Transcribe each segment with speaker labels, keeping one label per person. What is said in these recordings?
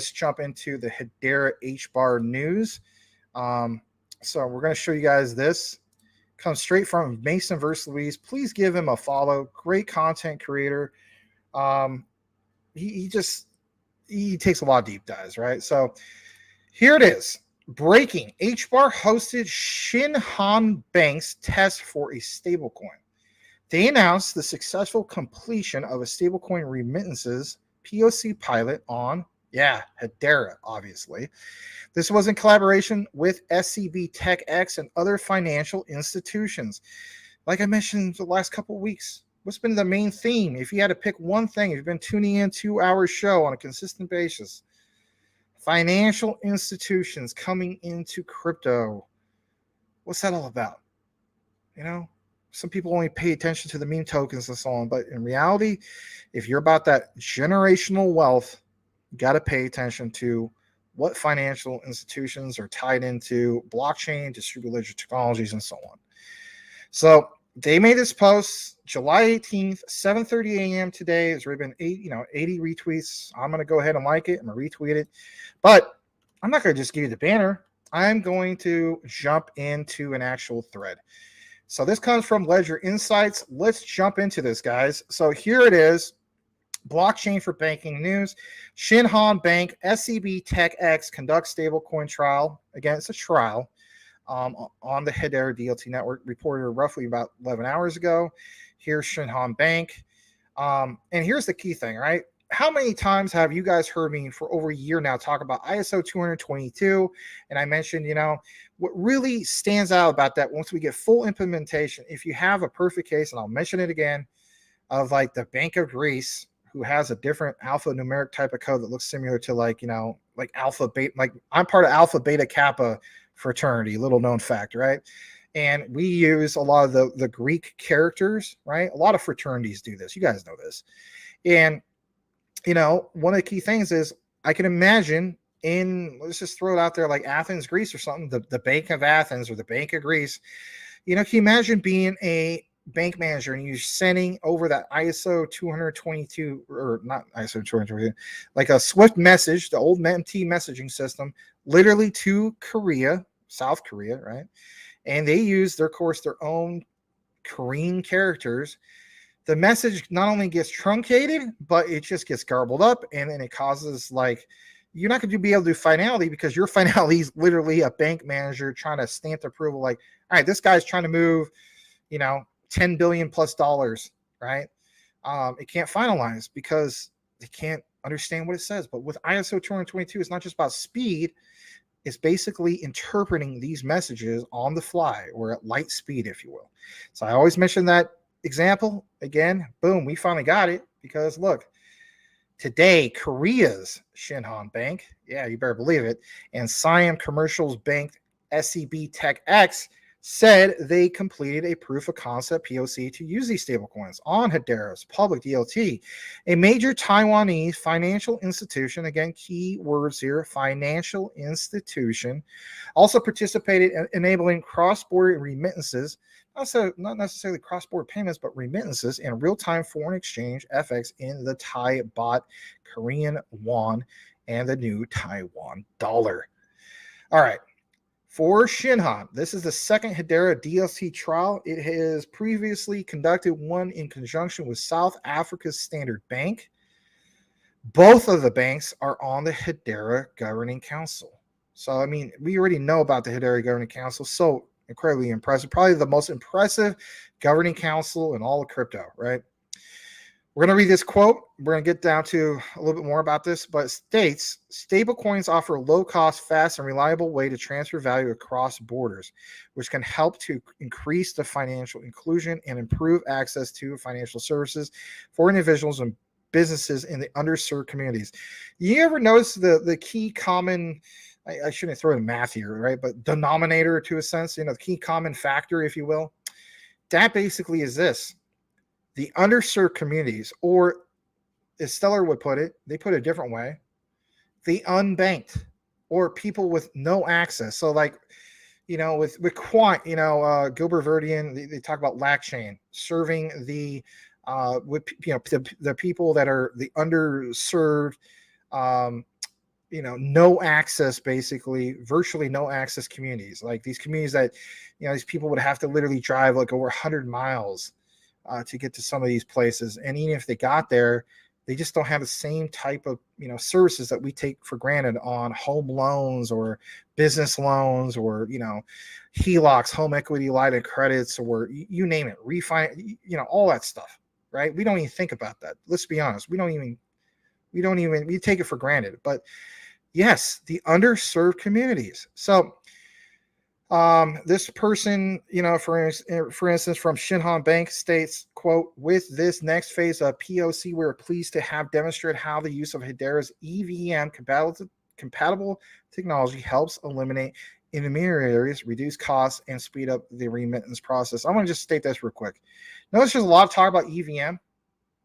Speaker 1: let's jump into the Hedera Hbar news. So we're going to show you guys this. Comes straight from Mason versus Louise. Please give him a follow. Great content creator. He takes a lot of deep dives, right? So here it is. Breaking. Hbar hosted Shinhan Bank's test for a stablecoin. They announced the successful completion of a stablecoin remittances POC pilot on, Hedera, obviously. This was in collaboration with SCB TechX and other financial institutions. Like I mentioned the last couple of weeks, what's been the main theme? If you had to pick one thing, if you've been tuning in 2-hour show on a consistent basis, financial institutions coming into crypto. What's that all about? You know, some people only pay attention to the meme tokens and so on, but in reality, if you're about that generational wealth, you got to pay attention to what financial institutions are tied into blockchain, distributed ledger technologies, and so on. So they made this post July 18th, 7:30 a.m. today. It's already been 80 retweets. I'm going to go ahead and like it. I'm going to retweet it. But I'm not going to just give you the banner. I'm going to jump into an actual thread. So this comes from Ledger Insights. Let's jump into this, guys. So here it is. Blockchain for banking news. Shinhan Bank, SCB TechX conducts stablecoin trial. Again, it's a trial on the Hedera DLC network, reported roughly about 11 hours ago. Here's Shinhan Bank. And here's the key thing, right? How many times have you guys heard me for over a year now talk about ISO 222? And I mentioned, what really stands out about that once we get full implementation, if you have a perfect case, and I'll mention it again, of like the Bank of Greece, who has a different alphanumeric type of code that looks similar to like alpha beta, like I'm part of Alpha Beta Kappa fraternity, little known fact, right? And we use a lot of the Greek characters, right? A lot of fraternities do this. You guys know this. And, one of the key things is I can imagine let's just throw it out there, like Athens, Greece or something, the Bank of Athens or the Bank of Greece. Can you imagine being a bank manager and you're sending over that ISO 222, or not ISO 222, like a Swift message, the old MT messaging system, literally to Korea, South Korea, right? And they use their own Korean characters. The message not only gets truncated, but it just gets garbled up, and then it causes you're not going to be able to do finality because your finality is literally a bank manager trying to stamp the approval. Like, all right, this guy's trying to move, $10 billion plus, right? It can't finalize because they can't understand what it says. But with ISO 222, it's not just about speed. It's basically interpreting these messages on the fly or at light speed, if you will. So I always mention that example. Again, boom, we finally got it because look, today, Korea's Shinhan Bank, you better believe it, and Siam Commercial's Bank, SCB TechX, said they completed a proof of concept POC to use these stablecoins on Hedera's public DLT. A major Taiwanese financial institution, again, key words here, financial institution, also participated in enabling cross-border remittances, not necessarily cross-border payments, but remittances and real-time foreign exchange FX in the Thai baht, Korean won, and the new Taiwan dollar. All right. For Shinhan, this is the second Hedera DLC trial. It has previously conducted one in conjunction with South Africa's Standard Bank. Both of the banks are on the Hedera Governing Council. So, we already know about the Hedera Governing Council. So incredibly impressive. Probably the most impressive governing council in all of crypto, right? We're going to read this quote. We're going to get down to a little bit more about this, but it states, stablecoins offer a low-cost, fast, and reliable way to transfer value across borders, which can help to increase the financial inclusion and improve access to financial services for individuals and businesses in the underserved communities. You ever notice the key common, I shouldn't throw in math here, right? But denominator to a sense, the key common factor, if you will, that basically is this. The underserved communities, or as Stellar would put it, they put it a different way, the unbanked, or people with no access. So with Quant, Gilbert Verdian, they talk about LackChain serving the the people that are the underserved no access, basically virtually no access communities, like these communities that, these people would have to literally drive like over 100 miles to get to some of these places. And even if they got there, they just don't have the same type of, services that we take for granted on home loans or business loans or, HELOCs, home equity line of credits, or you name it, refinance, all that stuff, right? We don't even think about that. Let's be honest. We take it for granted. But yes, the underserved communities. So this person, for instance, from Shinhan Bank states, quote, with this next phase of POC, we're pleased to have demonstrated how the use of Hedera's EVM compatible technology helps eliminate intermediaries, reduce costs, and speed up the remittance process. I want to just state this real quick. Notice there's a lot of talk about EVM,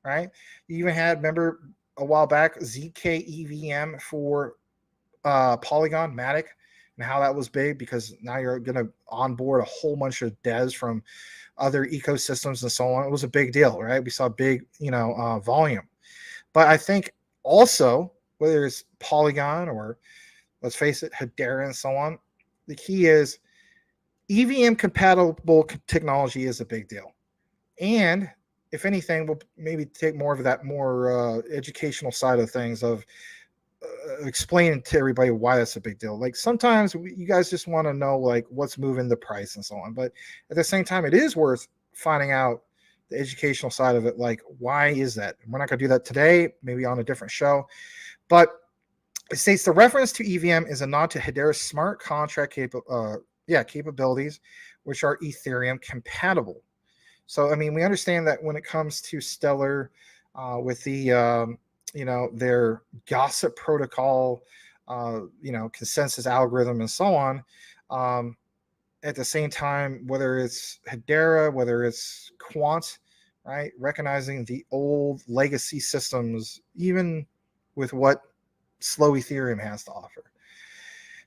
Speaker 1: right? You even had, remember a while back, ZK EVM for Polygon, Matic, and how that was big, because now you're going to onboard a whole bunch of devs from other ecosystems and so on. It was a big deal, right? We saw big, volume. But I think also, whether it's Polygon or, let's face it, Hedera and so on, the key is EVM compatible technology is a big deal. And if anything, we'll maybe take more of that more educational side of things of explaining to everybody why that's a big deal. Like sometimes you guys just want to know like what's moving the price and so on. But at the same time, it is worth finding out the educational side of it. Like, why is that? We're not going to do that today, maybe on a different show. But it states the reference to EVM is a nod to Hedera's smart contract capabilities, which are Ethereum compatible. So, I mean, we understand that when it comes to Stellar with the, their gossip protocol, consensus algorithm and so on, at the same time, whether it's Hedera, whether it's Quant, right, recognizing the old legacy systems, even with what slow Ethereum has to offer.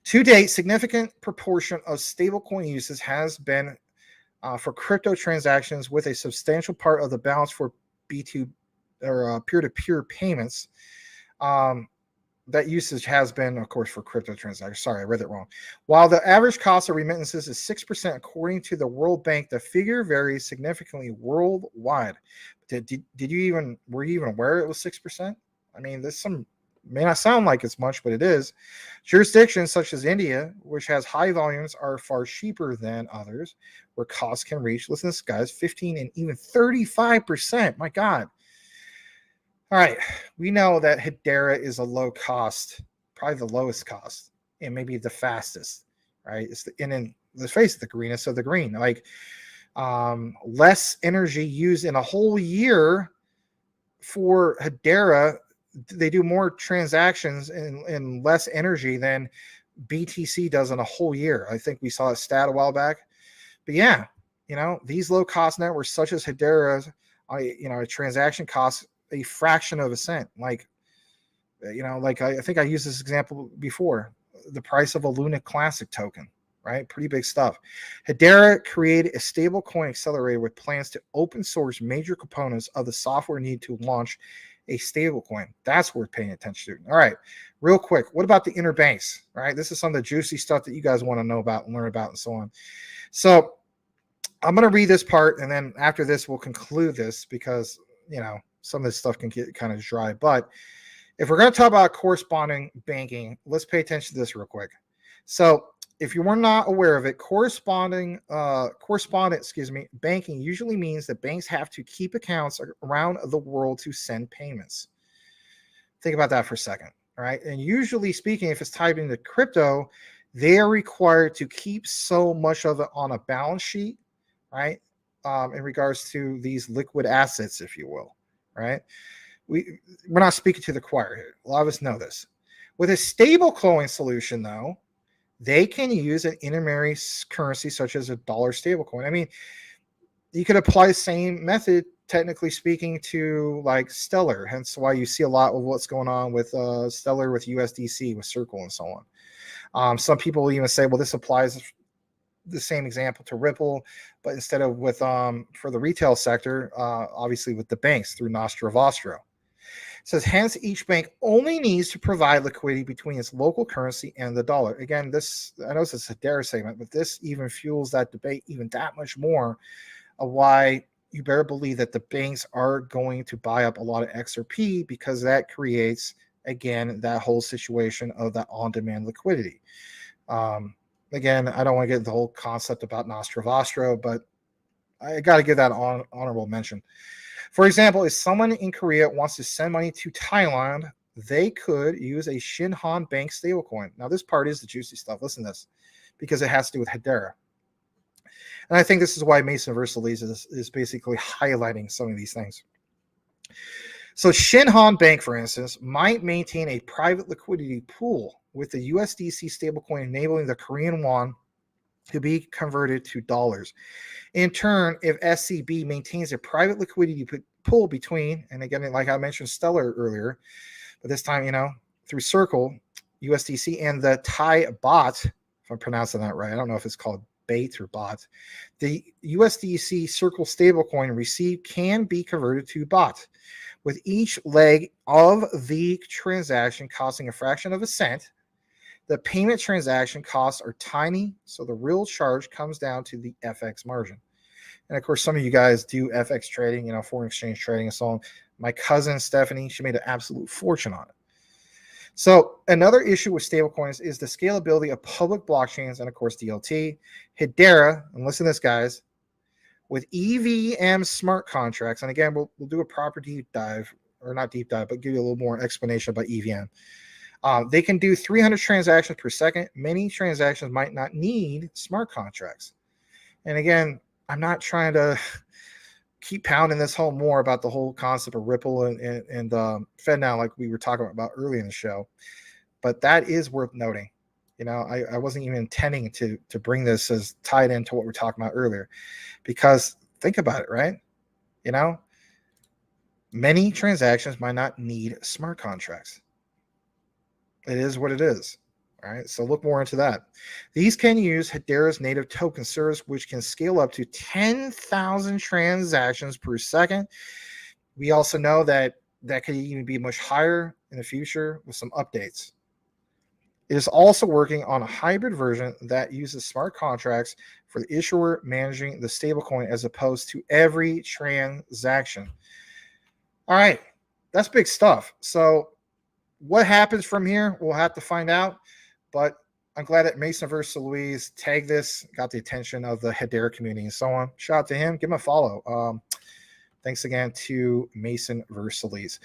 Speaker 1: To date, significant proportion of stablecoin uses has been for crypto transactions, with a substantial part of the balance for B2 or peer-to-peer payments. That usage has been, of course, for crypto transactions. Sorry, I read that wrong. While the average cost of remittances is 6%, according to the World Bank, the figure varies significantly worldwide. Were you even aware it was 6%? I mean, there's some, may not sound like it's much, but it is. Jurisdictions such as India, which has high volumes, are far cheaper than others, where costs can reach, listen to this, guys, 15 and even 35%. My God. All right, we know that Hedera is a low cost, probably the lowest cost, and maybe the fastest, right? And let's face it, the greenest of the green. Like less energy used in a whole year for Hedera. They do more transactions in less energy than BTC does in a whole year. I think we saw a stat a while back. But yeah, these low cost networks such as Hedera, a transaction costs a fraction of a cent. Like I think I used this example before, the price of a Luna Classic token, right? Pretty big stuff. Hedera created a stablecoin accelerator with plans to open source major components of the software needed to launch a stablecoin. That's worth paying attention to. All right, real quick, what about the interbanks? Right, this is some of the juicy stuff that you guys want to know about and learn about and so on. So I'm going to read this part, and then after this, we'll conclude this, because some of this stuff can get kind of dry. But if we're going to talk about corresponding banking, let's pay attention to this real quick. So if you were not aware of it, correspondent banking usually means that banks have to keep accounts around the world to send payments. Think about that for a second, all right? And usually speaking, if it's tied into crypto, they are required to keep so much of it on a balance sheet, right? In regards to these liquid assets, if you will, right? We're not speaking to the choir here. A lot of us know this. With a stablecoin solution, though, they can use an intermediary currency such as a dollar stablecoin. I mean, you could apply the same method, technically speaking, to like Stellar. Hence why you see a lot of what's going on with Stellar, with USDC, with Circle, and so on. Some people even say, well, this applies the same example to Ripple, but instead of with for the retail sector, obviously with the banks through Nostra Vostro. says, hence each bank only needs to provide liquidity between its local currency and the dollar. Again, this, I know it's a Hedera segment, but this even fuels that debate even that much more of why you better believe that the banks are going to buy up a lot of XRP, because that creates, again, that whole situation of that on-demand liquidity. Again, I don't want to get into the whole concept about Nostra Vostra, but I got to give that honorable mention. For example, if someone in Korea wants to send money to Thailand, they could use a Shinhan Bank stablecoin. Now, this part is the juicy stuff. Listen to this, because it has to do with Hedera. And I think this is why Mason Versailles is basically highlighting some of these things. So Shinhan Bank, for instance, might maintain a private liquidity pool with the USDC stablecoin, enabling the Korean won to be converted to dollars. In turn, if SCB maintains a private liquidity pool between, and again, like I mentioned Stellar earlier, but this time, through Circle, USDC, and the Thai bot, if I'm pronouncing that right, I don't know if it's called bait or bot, the USDC Circle stablecoin received can be converted to bot, with each leg of the transaction costing a fraction of a cent. The payment transaction costs are tiny, so the real charge comes down to the FX margin. And of course, some of you guys do FX trading, foreign exchange trading and so on. My cousin Stephanie, she made an absolute fortune on it. So another issue with stablecoins is the scalability of public blockchains and, of course, DLT. Hedera, and listen to this, guys, with EVM smart contracts, and again, we'll do a proper deep dive, or not deep dive, but give you a little more explanation about EVM. They can do 300 transactions per second. Many transactions might not need smart contracts. And again, I'm not trying to keep pounding this home more about the whole concept of Ripple and FedNow, like we were talking about earlier in the show. But that is worth noting. I wasn't even intending to bring this as tied into what we were talking about earlier, because think about it, right? Many transactions might not need smart contracts. It is what it is. All right, so look more into that. These can use Hedera's native token service, which can scale up to 10,000 transactions per second. We also know that could even be much higher in the future with some updates. It is also working on a hybrid version that uses smart contracts for the issuer managing the stablecoin as opposed to every transaction. All right, that's big stuff. So what happens from here, we'll have to find out. But I'm glad that Mason Versailles tagged this, got the attention of the Hedera community and so on. Shout out to him. Give him a follow. Thanks again to Mason Versailles.